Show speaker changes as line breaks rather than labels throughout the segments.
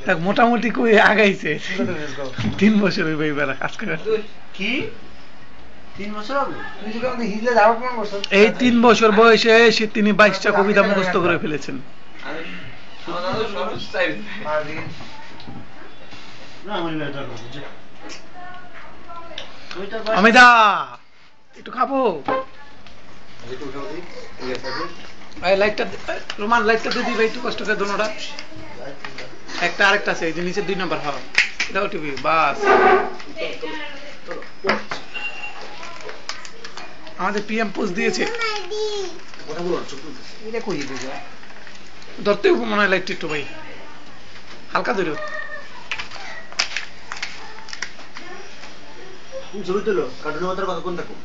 দেখ মোটামুটি কই আগাইছে 3 বছর হইবে এবার আজকে
কি 3 বছর হবে তুই যে আমাদের হিজলে যাওয়া কোন বছর
এই 3 বছর বয়সে এসে তিনি 22টা কবিতা মুখস্থ করে ফেলেছেন অমিতা একটু খাবো লাইটটা রোমান লাইটটা দিয়ে দিই ভাই একটু কষ্ট করে দোনোটা একটা আরেকটা আছে এই যে নিচে 2 নাম্বার হ্যাঁ দাও টিভি বাস আমাদের পিএম পোস্ট দিয়েছে ধরতে মনে হয় লাইটটা একটু ভাই হালকা ধরো
ছবি তুলো কার্টুনের মতো কতক্ষণ থাকো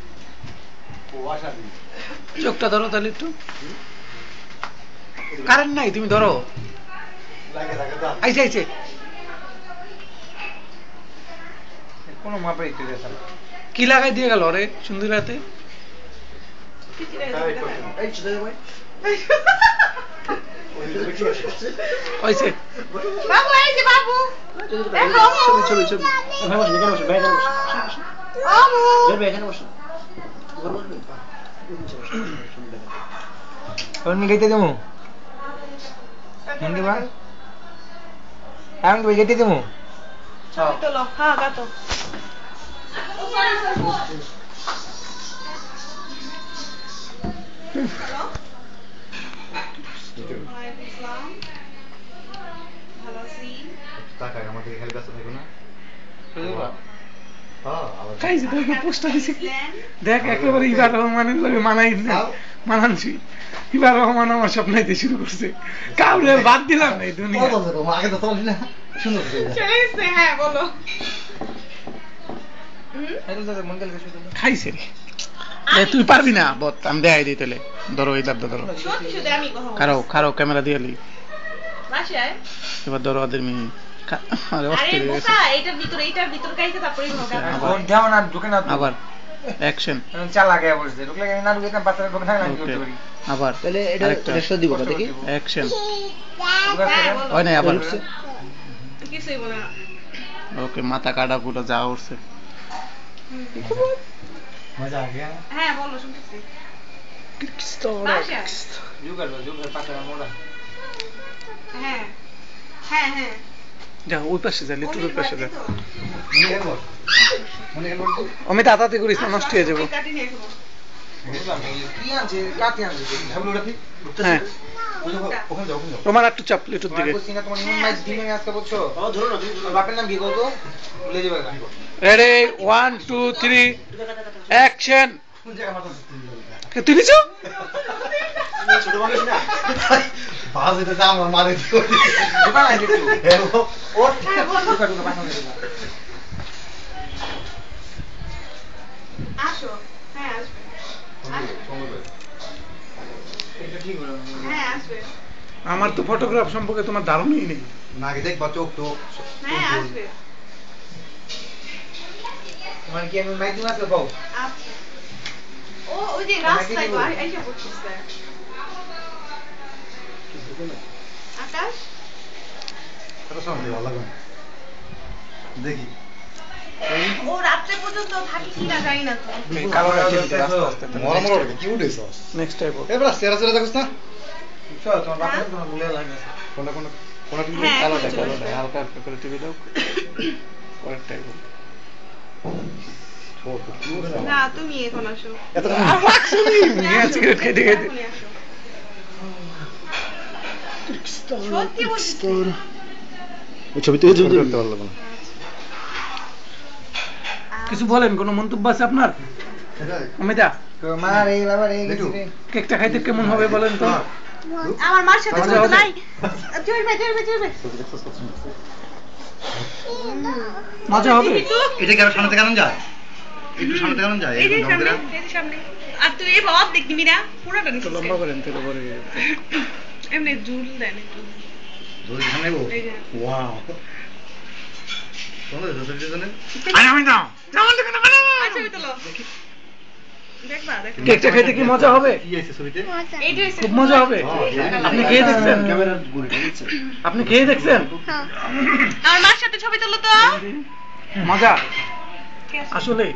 চোখটা ধরো তাহলে একটু কারেন্ট নাই তুমি ধরো আইছে আইছে
কোনো মাপে
কি লাগাই দিয়ে গেল রে সুন্দর রাতে হইছে
বাবু এই যে বাবু দেখো
ছবি ছবি এখানে বসো ভাই এখানে বসো
বাবু
যাবে এখানে বসো আমি গাইতে দেবো হিন্দি বা আমি গাইতে দেবো
চলো হ্যাঁ গাতো
দেখ একেবারে ইবার রহমানের লগে মানানছি ইবার রহমান আমার স্বপ্নাইতে শুরু করছে কাউরে বাদ দিলাম না এই দুনিয়া
হ্যাঁ বলো
খাইছে রে তুই পারবি না বত আমি দেখাই দিই তাহলে ধরো এই দাবটা ধরো খারো খারো ক্যামেরা দিয়ে লি এবার ধরো ওদের মিহি আবার অ্যাকশন আবার
তাহলে এটা রেশো দিব দেখি
অ্যাকশন হয় না আবার ওকে মাথা কাটা পুরো যা উঠছে
মজা आ गया
হ্যাঁ বলো শুনতেছি হ্যাঁ হ্যাঁ হ্যাঁ
যা ওই পাশে যা লিটুর ওই পাশে যা আমি তাড়াতাড়ি করিস না নষ্ট হয়ে যাবো হ্যাঁ তোমার একটু চাপ লিটুর দিকে রেডি 1 2 3 অ্যাকশন তুই নিছো
ছোট মানুষ না বাস এটা দাম মারে দিও দোকান আছে একটু ও দোকান পাঠানো দিবা
আসো হ্যাঁ আসবে
এটা ঠিক হলো
হ্যাঁ আসবে
আমার তো ফটোগ্রাফ সম্পর্কে তোমার ধারণাই নেই
না কি দেখ বাচ্চা তো
হ্যাঁ আসবে
তোমার কি আমি মাইক দিমাস পাও
আচ্ছা ও ওই যে রাস্তায় তো আইসা পড়ছিস আকাশ
কত সময় ভালো লাগে দেখি
ও রাতে পর্যন্ত থাকি কি না জানি না তো
কালো রাখি
মরা মরা কি উঠেছ
নেক্সট টাইপ
এবার সেরা সেরা দেখছ না চল তোমার
হ্যাঁ?
বাপের তোমার ভুলে লাগে কোনটা কোনটা কোনটা টিভি
হ্যাঁ,
কালো
বুঝতে
কালো
পারছি।
হালকা হালকা করে টিভি দাও পরের টাইপ
না তুমি এখন আসো
এত
সিগারেট খেতে খেতে
এখনই আসো সত্যি বলছি
ওই ছবি থেকে জলদি করতে পারলাম না
কিছু বলেন কোনো মন্তব্য আছে আপনার অমিতা
মার এই বাবা এই
কেকটা খাইতে কেমন হবে বলেন তো
আমার মার সাথে তো নাই চলবে চলবে চলবে
মজা হবে
এটা কি আর সামনে থেকে আনন যায় একটু সামনে থেকে আনন যায়
এই যে
একদম
সামনে
ধরে
এই যে সামনে আর তুই এই বাপ দেখবি না পুরোটা নিছিস
লম্বা করেন তো বড়
এমনি ঝুল দেন একটু
ধরে সামনে গো
এই যে
ওয়াও তোমরা দোসর জন্য
আরে আমি দাও যেমন দেখেন না
আচ্ছা আমি তো লো
কেকটা খেতে কি মজা হবে? খুব মজা হবে। আপনি খেয়ে দেখছেন? আপনি খেয়ে দেখছেন?
আমার মার সাথে ছবি তুলো তো।
মজা আসলে।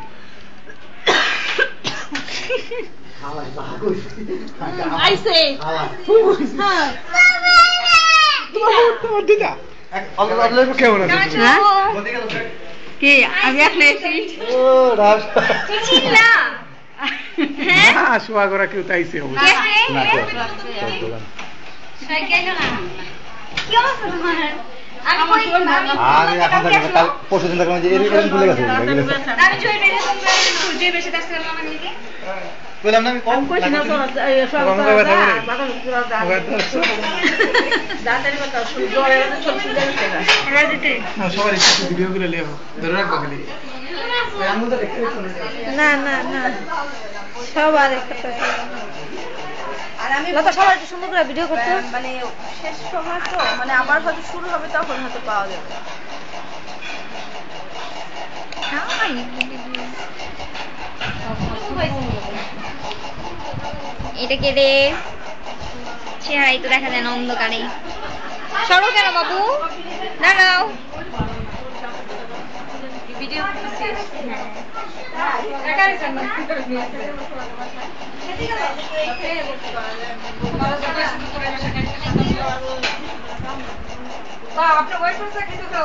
আইছে হ্যাঁ
তোমার দিদা কেমন আছে?
কি আমি আসলে
ও রাস
চিল্লা
হ্যাঁ শোয়া করা কেউ তাইছে
আর এখন কাল পরশু দিন দেখলাম যে এরকম ভুলে গেছে বললাম না আমি কম কইছি না তো
সবার ভিডিও গুলো লিয়ে ধরে রাখবো খালি
না না না সবার একটা আর আমি লতা সবার একটু সুন্দর করে ভিডিও করতে মানে শেষ সময় তো মানে আবার হয়তো শুরু হবে তখন হয়তো পাওয়া যাবে
এটা কে রে চেহারাই তো দেখা যায় না অন্ধকারে সরো কেন বাবু দাঁড়াও ভিডিও আপনার ওয়াইফাই থেকে তো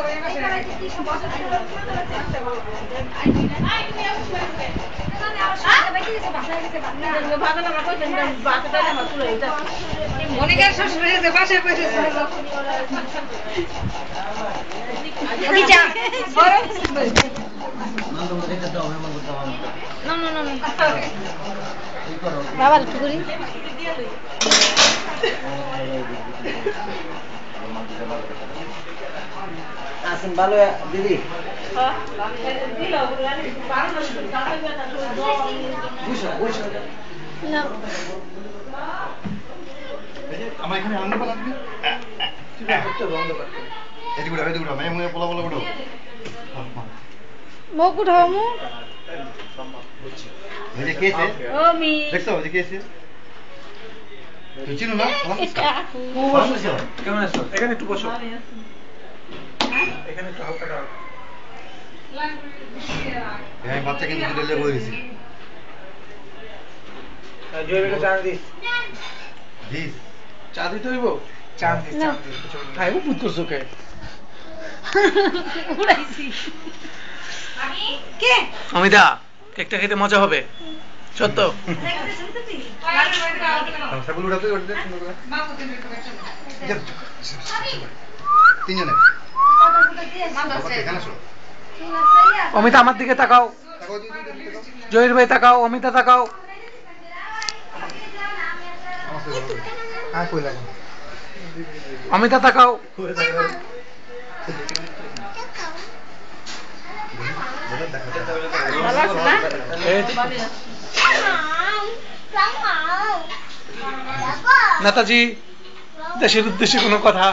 মনিকার শ্বশুর হয়েছে বাসায় কইছে বাবার কি করি
আছেন ভালো দিদি আমার এখানে আনন্দ পালা দিবি এদিকে উঠো এদিকে উঠো মানে মনে পোলা পোলা উঠো
মুখ উঠাও মু
এই যে কেছে
ও মি
দেখছো এই যে কেছে তুই চিনো না
কেমন আছো? এখানে একটু বসো এখানে একটু হালকা দাও
হ্যাঁ বাচ্চা কিন্তু দিলে বই দিছি
জয়বেকে চা দিস
দিস
চা দিতে হইব চা দিস খাইব পুত করছো কে
উড়াইছি কে
অমিতা কেকটা খেতে মজা হবে সত্য
সবগুলো উঠাতে উঠতে তিনজনে এখানে আসো
অমিতা আমার দিকে তাকাও জহির ভাই তাকাও অমিতা তাকাও অমিতা তাকাও নেতাজি দেশের উদ্দেশ্যে কোনো কথা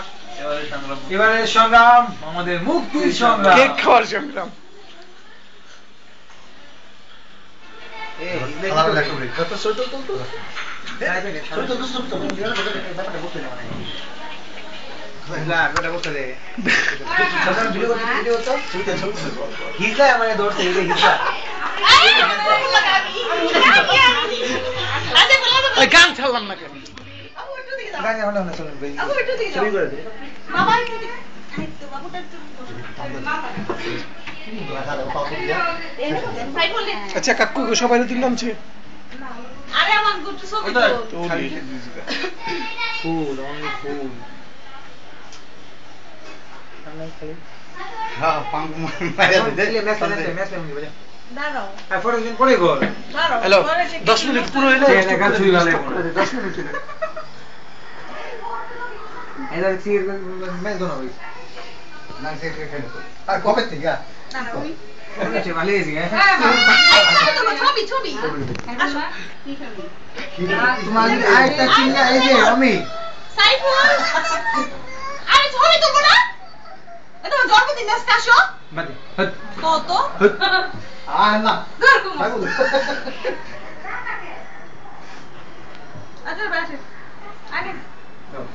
এবারের সংগ্রাম আমাদের মুক্তির সংগ্রাম
কেক খাওয়ার সংগ্রাম গান ছাড়লাম না কেন আচ্ছা কাকু সবাই দিন নামছে
আরে আমার গুড ছবি তো
ফুল অনলি ফুল
হ্যাঁ পাঙ্ক মারা দে
দাঁড়াও
আর ফটো দিন পরে গো
দাঁড়াও
হ্যালো 10 মিনিট পুরো হইলে
দেখা ছুই লালে
10 মিনিট হইলে
এদার সির মে দোনো ভাই
না সে খেলে আর কবে থেকে
দাঁড়াও
ওকে ভালো হয়েছে
ছবি ছবি
তোমার আইটা চিন্তা এই যে আমি
সাইফুল আরে ছবি তুলবো না এটা আমার জন্মদিন আজকে আসো
বাদে
কত
আর না
ঘর ঘুমো আচ্ছা বাসে আগে
দাও।